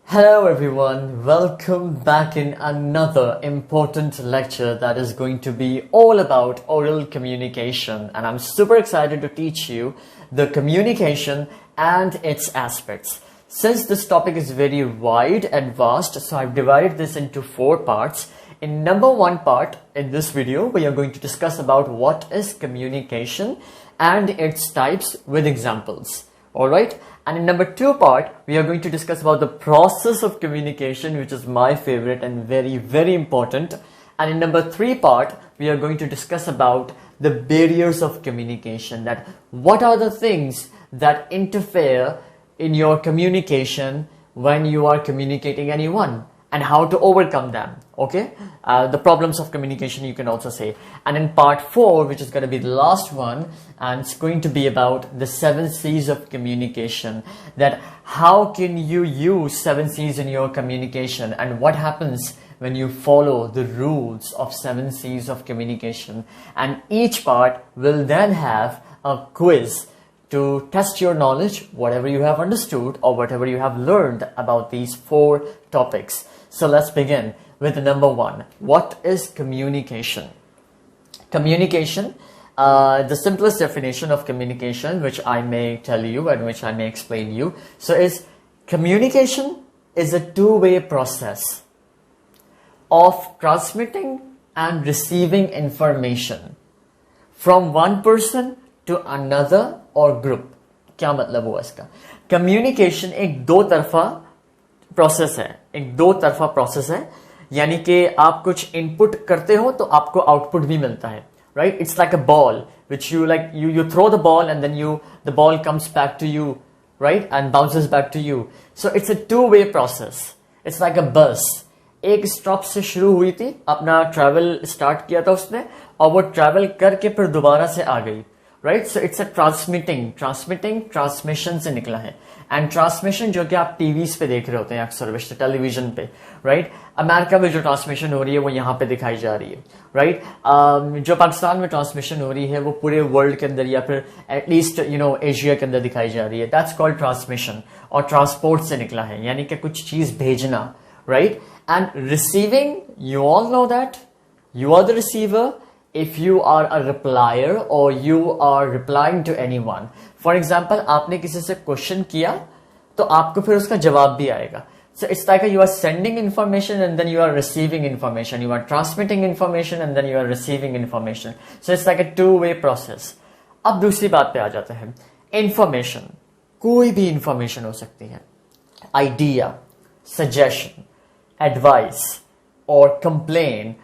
Hello everyone, welcome back in another important lecture that is going to be all about oral communication, and I'm super excited to teach you the communication and its aspects. Since this topic is very wide and vast, so I've divided this into 4 parts. In number 1 part in this video, we are going to discuss about what is communication and its types with examples. Alright, and in number 2 part, we are going to discuss about the process of communication, which is my favorite and very important. And in number 3 part, we are going to discuss about the barriers of communication, that what are the things that interfere in your communication when you are communicating anyone, and how to overcome them. Okay, the problems of communication, you can also say. And in part 4, which is going to be the last one, and it's going to be about the 7 C's of communication, that how can you use 7 C's in your communication, and what happens when you follow the rules of 7 C's of communication. And each part will then have a quiz to test your knowledge, whatever you have understood or whatever you have learned about these 4 topics. So let's begin with number 1. What is communication? Communication, the simplest definition of communication, which I may tell you and which I may explain you. So is communication is a two-way process of transmitting and receiving information from one person to another or group. क्या मतलब हुआ इसका? Communication एक दो तरफा process है, एक दो तरफा प्रोसेस है, यानी कि आप कुछ इनपुट करते हो तो आपको आउटपुट भी मिलता है, right? It's like a ball which you throw the ball and then the ball comes back to you, right, and bounces back to you. So it's a two-way process. It's like a bus. एक stop से शुरू हुई थी, अपना travel start किया था उसने, और वो ट्रैवल करके फिर दोबारा से आ गई, right? So it's a transmission से निकला है. एंड ट्रांसमिशन जो कि आप टीवीज पे देख रहे होते हैं अक्सर वैसे टेलीविजन पे, राइट? अमेरिका में जो ट्रांसमिशन हो रही है वो यहाँ पे दिखाई जा रही है, राइट? जो पाकिस्तान में ट्रांसमिशन हो रही है वो पूरे वर्ल्ड के अंदर या फिर एटलीस्ट एशिया के अंदर दिखाई जा रही है. That's called transmission. और ट्रांसपोर्ट से निकला है, यानी कि कुछ चीज भेजना, right? And receiving, you all know that you are the receiver if you are a replier or you are replying to anyone. For example, आपने किसी से क्वेश्चन किया तो आपको फिर उसका जवाब भी आएगा. So it's like you are sending information and then you are receiving information. You are transmitting information and then you are receiving information. So it's like a two-way process. अब दूसरी बात पे आ जाते हैं. Information, कोई भी information हो सकती है. Idea, suggestion, advice or complaint,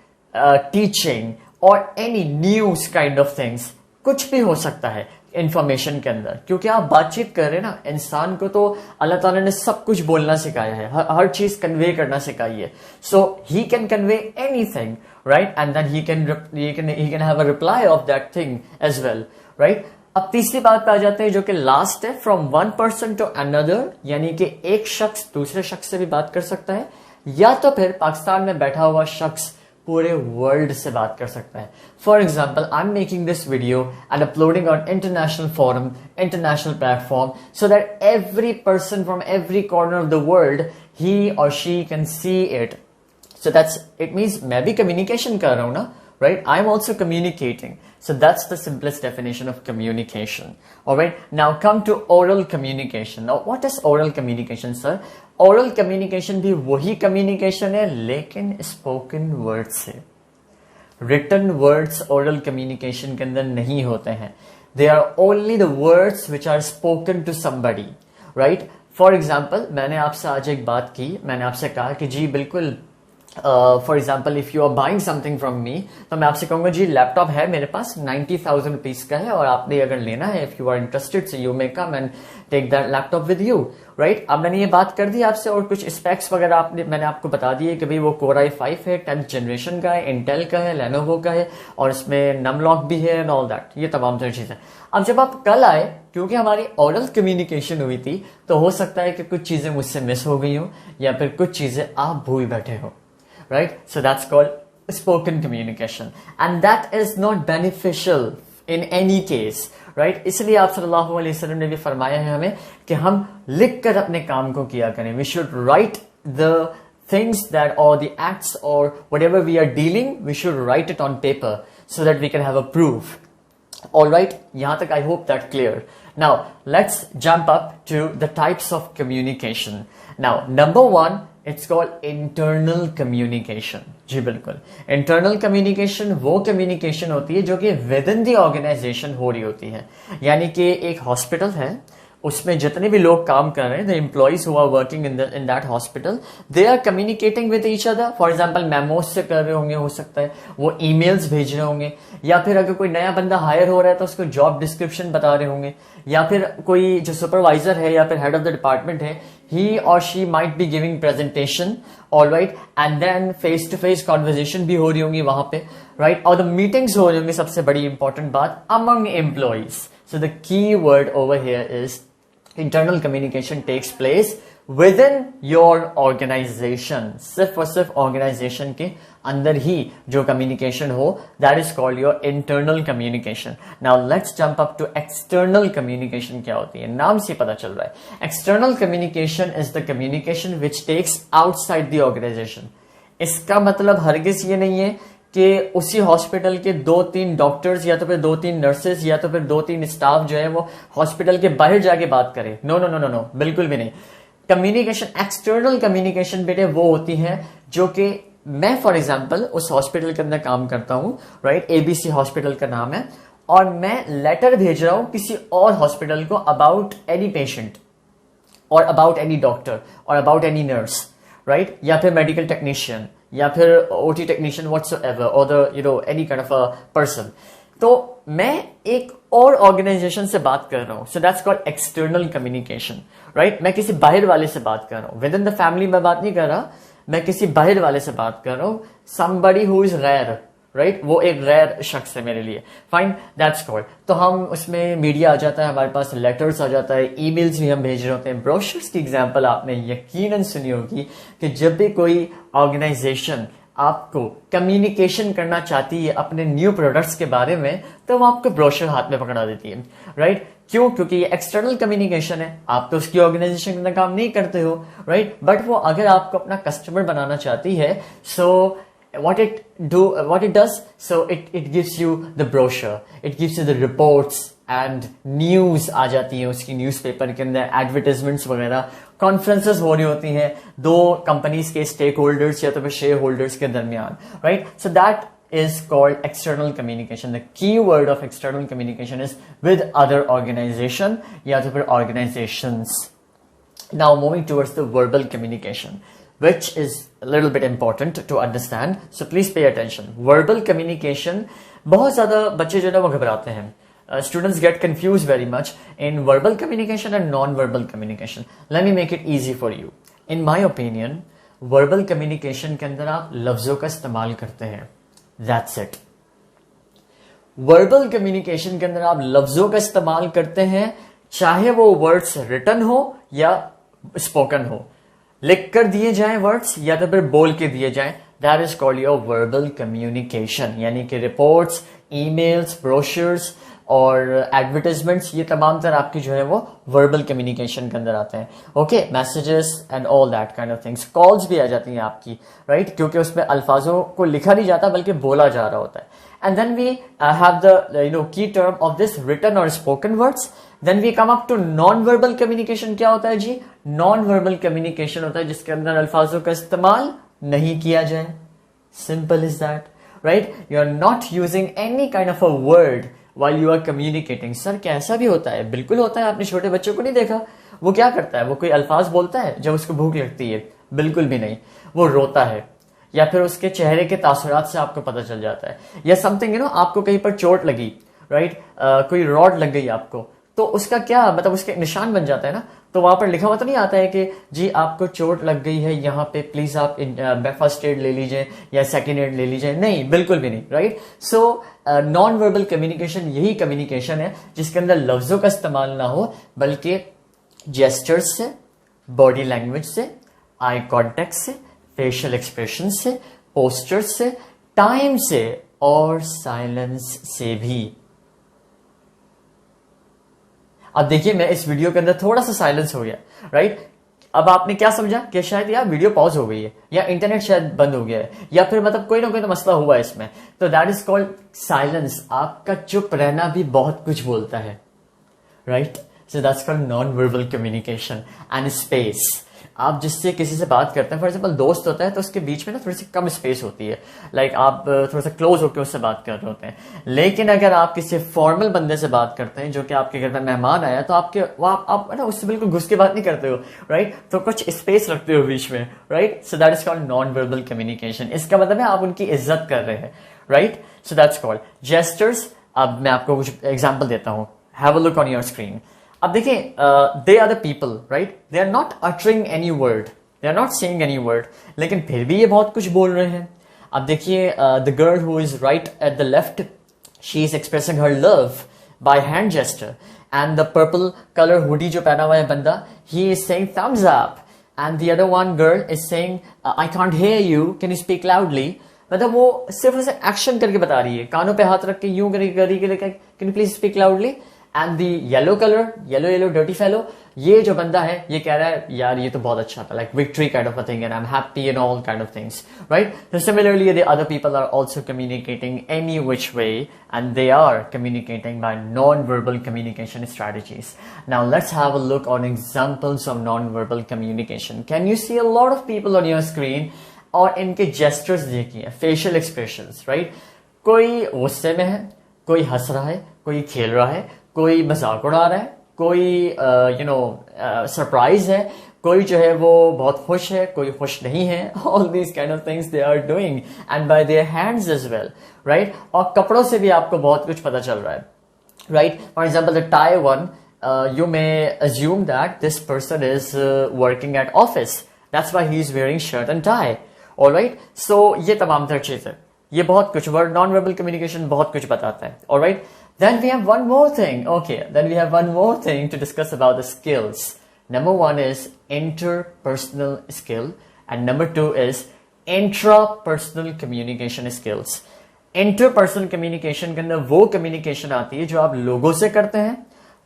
teaching or any news kind of things, कुछ भी हो सकता है इंफॉर्मेशन के अंदर. क्योंकि आप बातचीत कर रहे हैं ना, इंसान को तो अल्लाह ताला ने सब कुछ बोलना सिखाया है, हर चीज कन्वे करना सिखाई है. So he can convey anything, right? And then he can have a reply of that thing as well, right? अब तीसरी बात पे आ जाते हैं जो कि लास्ट है, from one person to another, यानी कि एक शख्स दूसरे शख्स से भी बात कर सकता है, या तो फिर पाकिस्तान में बैठा हुआ शख्स पूरे वर्ल्ड से बात कर सकता है. For example, I am making this video and uploading on international forum, international platform, so that every person from every corner of the world, he और she can see it. So that's it means मैं भी communication कर रहा हूं ना, right? I'm also communicating. So that's the simplest definition of communication. Alright, now come to oral communication. Now what is oral communication, sir? Oral communication भी वही communication है, लेकिन spoken words से. Written words oral communication के अंदर नहीं होते हैं. They are only the words which are spoken to somebody, right? For example, मैंने आपसे आज एक बात की, मैंने आपसे कहा कि जी बिल्कुल for example if you are buying something from me, तो मैं आपसे कहूंगा जी लैपटॉप है मेरे पास 90,000 रुपीज का है और आपने अगर लेना है, if you are interested, so you may come and take that laptop with you, right? अब मैंने ये बात कर दी आपसे और कुछ स्पेक्स वगैरह मैंने आपको बता दिए कि भाई वो Core i5 है, 10th जनरेशन का है, इंटेल का है, लेनोवो का है, और इसमें नमलॉक भी है एंड ऑल दैट, ये तमाम सारी चीजें. अब जब आप कल आए, क्योंकि हमारी ओरल कम्युनिकेशन हुई थी, तो हो सकता है कि कुछ चीजें मुझसे मिस हो गई हो या फिर कुछ चीजें आप भूल बैठे हो, right? So that's called spoken communication, and that is not beneficial in any case, right? इसलिए आप सल्लल्लाहु अलैहि वसल्लम ने भी फरमाया है हमें कि हम लिख कर अपने काम को किया करें. We should write the things that or the acts or whatever we are dealing, we should write it on paper so that we can have a proof. All right, yahan tak I hope that clear. Now let's jump up to the types of communication. Now number one, it's called internal communication. जी बिल्कुल, internal communication वो communication होती है जो कि within the organization हो रही होती है. यानी कि एक हॉस्पिटल है, उसमें जितने भी लोग काम कर रहे हैं, the employees who are working in that hospital, they are communicating with each other. For example, memos से कर रहे होंगे, हो सकता है वो emails भेज रहे होंगे, या फिर अगर कोई नया बंदा हायर हो रहा है तो उसको जॉब डिस्क्रिप्शन बता रहे होंगे, या फिर कोई जो सुपरवाइजर है या फिर हेड ऑफ द डिपार्टमेंट है, he or she might be giving presentation, all right, and then face to face conversation भी हो रही होंगी वहां पे, right, और the meetings हो रही होंगी. सबसे बड़ी important बात, among employees. So the key word over here is internal communication takes place within your organization. सिर्फ और सिर्फ organization के अंदर ही जो communication हो, that is called your internal communication. Now let's jump up to external communication. क्या होती है, नाम से पता चल रहा है. External communication is the communication which takes outside the organization. इसका मतलब हरगिज ये नहीं है कि उसी हॉस्पिटल के 2-3 डॉक्टर्स या तो फिर 2-3 नर्सेस या तो फिर 2-3 स्टाफ जो है वो हॉस्पिटल के बाहर जाके बात करें. No no no no no, बिल्कुल भी नहीं. कम्युनिकेशन, एक्सटर्नल कम्युनिकेशन बेटे वो होती है जो कि मैं फॉर एग्जांपल उस हॉस्पिटल के अंदर काम करता हूं, राइट, एबीसी हॉस्पिटल का नाम है, और मैं लेटर भेज रहा हूं किसी और हॉस्पिटल को अबाउट एनी पेशेंट और अबाउट एनी डॉक्टर और अबाउट एनी नर्स, राइट, या फिर मेडिकल टेक्नीशियन या फिर ओटी टेक्नीशियन व्हाटसोएवर और the any kind of a person. तो मैं एक और ऑर्गेनाइजेशन से बात कर रहा हूं. सो that's called external communication, right. मैं किसी बाहर वाले से बात कर रहा हूं. विद इन द फैमिली मैं बात नहीं कर रहा, मैं किसी बाहर वाले से बात कर रहा हूं. Somebody who is rare, right, वो एक रेयर शख्स है मेरे लिए. Fine, that's called. तो हम उसमें मीडिया आ जाता है, हमारे पास लेटर्स आ जाता है, ईमेल्स भी हम भेज रहे होते हैं. ब्रोशर्स की एग्जांपल आपने यकीनन सुनी होगी कि जब भी कोई ऑर्गेनाइजेशन आपको कम्युनिकेशन करना चाहती है अपने न्यू प्रोडक्ट्स के बारे में, तो वो आपको ब्रोशर हाथ में पकड़ा देती है, राइट. क्यों? क्योंकि ये एक्सटर्नल कम्युनिकेशन है, आप तो उसकी ऑर्गेनाइजेशन के अंदर काम नहीं करते हो, राइट, बट वो अगर आपको अपना कस्टमर बनाना चाहती है, सो what it does, so it gives you the brochure, it gives you the reports and news आ जाती है उसकी न्यूज़पेपर के अंदर, एडवर्टाइजमेंट्स वगैरह, कॉन्फ्रेंसेस हो रही होती हैं दो कंपनीज के स्टेक होल्डर्स या तो फिर शेयर होल्डर्स के दरमियान, right. So that is called external communication. The key word of external communication is with other organization या तो फिर organizations. Now moving towards the verbal communication, which is a little bit important to understand, so please pay attention. Verbal communication, बहुत ज्यादा बच्चे जो है वो घबराते हैं. Students get confused very much in verbal communication and non-verbal communication. Let me make it easy for you. In my opinion, verbal communication के अंदर आप लफ्जों का इस्तेमाल करते हैं. That's it. Verbal communication के अंदर आप लफ्जों का इस्तेमाल करते हैं, चाहे वो वर्ड्स रिटन हो या स्पोकन हो. लिख कर दिए जाएं वर्ड्स या तो फिर बोल के दिए जाएं, that is called your verbal communication. यानी कि रिपोर्ट्स, ईमेल्स, ब्रोशर्स और एडवर्टाइजमेंट्स, ये तमाम तरह आपकी जो है वो वर्बल कम्युनिकेशन के अंदर आते हैं. Okay, messages and all that kind of things. Calls भी आ जाती हैं आपकी, राइट, क्योंकि उसमें अल्फाजों को लिखा नहीं जाता बल्कि बोला जा रहा होता है. And then we have the key term of this written और spoken words. Then we come up to non verbal communication. क्या होता है जी? नॉन वर्बल कम्युनिकेशन होता है जिसके अंदर अल्फाजों का इस्तेमाल नहीं किया जाए. Simple is that, right. You are not using any kind of a word while you are communicating. Sir क्या ऐसा भी होता है? बिल्कुल होता है. आपने छोटे बच्चों को नहीं देखा? वो क्या करता है? वो कोई अल्फाज बोलता है जब उसको भूख लगती है? बिल्कुल भी नहीं. वो रोता है या फिर उसके चेहरे के तासुरात से आपको पता चल जाता है. या समथिंग आपको कहीं पर चोट लगी, राइट, कोई रॉड लग गई आपको, तो उसका क्या मतलब उसके निशान बन जाता है ना. तो वहां पर लिखा हुआ तो नहीं आता है कि जी आपको चोट लग गई है यहाँ पे, प्लीज आप फर्स्ट एड ले लीजिए या सेकेंड एड ले लीजिए. नहीं, बिल्कुल भी नहीं, right. So non verbal communication यही कम्युनिकेशन है जिसके अंदर लफ्जों का इस्तेमाल ना हो बल्कि जेस्चर्स से, बॉडी लैंग्वेज से, आई कॉन्टेक्ट से, फेशियल एक्सप्रेशन से, पोस्चर्स से, टाइम से और साइलेंस से भी. अब देखिए मैं इस वीडियो के अंदर थोड़ा सा साइलेंस हो गया, राइट. अब आपने क्या समझा कि शायद यार वीडियो पॉज हो गई है या इंटरनेट शायद बंद हो गया है या फिर मतलब कोई ना कोई तो मसला हुआ है इसमें, तो दैट इज कॉल्ड साइलेंस। आपका चुप रहना भी बहुत कुछ बोलता है, right? So that's called non verbal communication and space. आप जिससे किसी से बात करते हैं, फॉर एग्जाम्पल दोस्त होता है तो उसके बीच में ना थोड़ी सी कम स्पेस होती है, लाइक आप थोड़ा सा क्लोज होकर उससे बात कर रहे होते हैं। लेकिन अगर आप किसी फॉर्मल बंदे से बात करते हैं जो कि आपके घर में मेहमान आया, तो आपके आप ना उससे बिल्कुल घुस के बात नहीं करते हो, राइट? तो कुछ स्पेस रखते हो बीच में, right? So that is called non verbal communication. इसका मतलब है आप उनकी इज्जत कर रहे हैं, right? So that's called gestures. अब मैं आपको कुछ एग्जाम्पल देता हूँ, have a look on your screen. अब देखिए, they are the people, right? They are not uttering any word, they are not saying any word, लेकिन फिर भी ये बहुत कुछ बोल रहे हैं। अब देखिए, the girl who is right at the left, she is expressing her love by hand gesture, and the purple colour hoodie जो पहना हुआ है बंदा, he is saying thumbs up, and the other one girl is saying I can't hear you, can you speak loudly. मतलब वो सिर्फ उसे action करके बता रही है, कानों पे हाथ रख के यूं करी, can you please speak loudly. And the yellow colour, yellow dirty fellow, ये जो बंदा है ये कह रहा है यार ये तो बहुत अच्छा था, like victory kind of a thing and I am happy and all kind of things, right? So similarly the other people are also communicating any which way, and they are communicating by non-verbal communication strategies. Now let's have a look on examples of non-verbal communication. Can you see a lot of people on your screen? और इनके gestures देखिए, facial expressions, right? कोई गुस्से में है, कोई हंस रहा है, कोई खेल रहा है, कोई मजाक उड़ा रहा है, कोई सरप्राइज है, कोई जो है वो बहुत खुश है, कोई खुश नहीं है। All these kind of things they are doing and by their hands as well, right? और कपड़ों से भी आपको बहुत कुछ पता चल रहा है, right? For example the tie one, you may assume that this person is working at office, that's why he is wearing shirt and tie, all right? So ये तमाम तर चीजें, ये बहुत कुछ वर्ड नॉन वर्बल कम्युनिकेशन बहुत कुछ बताता है, all right? Then we have one more thing. Okay, then we have one more thing to discuss about the skills. Number one is interpersonal skill, and number two is intrapersonal communication skills. Interpersonal communication के अंदर वो communication आती है जो आप लोगों से करते हैं,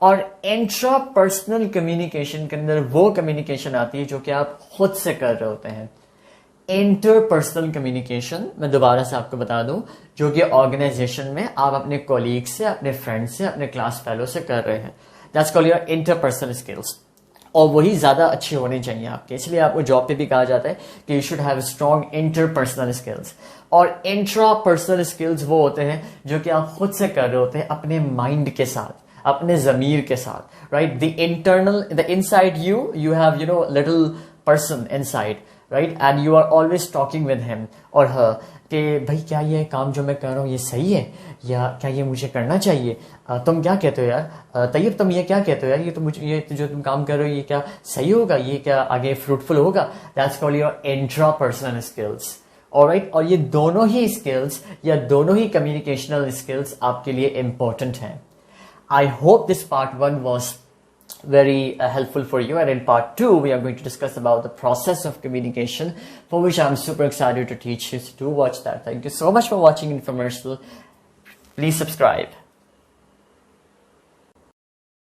और intrapersonal communication के अंदर वो communication आती है जो कि आप खुद से कर रहे होते हैं। इंटरपर्सनल कम्युनिकेशन मैं दोबारा से आपको बता दूं, जो कि ऑर्गेनाइजेशन में आप अपने कॉलीग से, अपने फ्रेंड से, अपने क्लास फेलो से कर रहे हैं, that's called your interpersonal skills. और वही ज्यादा अच्छे होने चाहिए आपके, इसलिए आपको जॉब पे भी कहा जाता है कि you should have strong interpersonal skills. और इंट्रापर्सनल स्किल्स वो होते हैं जो कि आप खुद से कर रहे होते हैं, अपने माइंड के साथ, अपने जमीर के साथ, right? The internal, the inside you have little person inside, right? And you are always talking with him और हर कि भाई क्या ये काम जो मैं कर रहा हूँ ये सही है, या क्या ये मुझे करना चाहिए? तुम क्या कहते हो यार? तैयब तुम ये क्या कहते हो यार? ये तो मुझे, ये जो तुम काम कर रहे हो ये क्या सही होगा? ये क्या आगे फ्रूटफुल होगा? That's called your intrapersonal skills, alright? और ये दोनों ही स्किल्स या दोनों ही कम्युनिकेशनल स्किल्स आपके लिए इंपॉर्टेंट हैं। I hope this part 1 was very helpful for you, and in part 2 we are going to discuss about the process of communication, for which I'm super excited to teach you. So do watch that. Thank you so much for watching Infomercial. Please subscribe.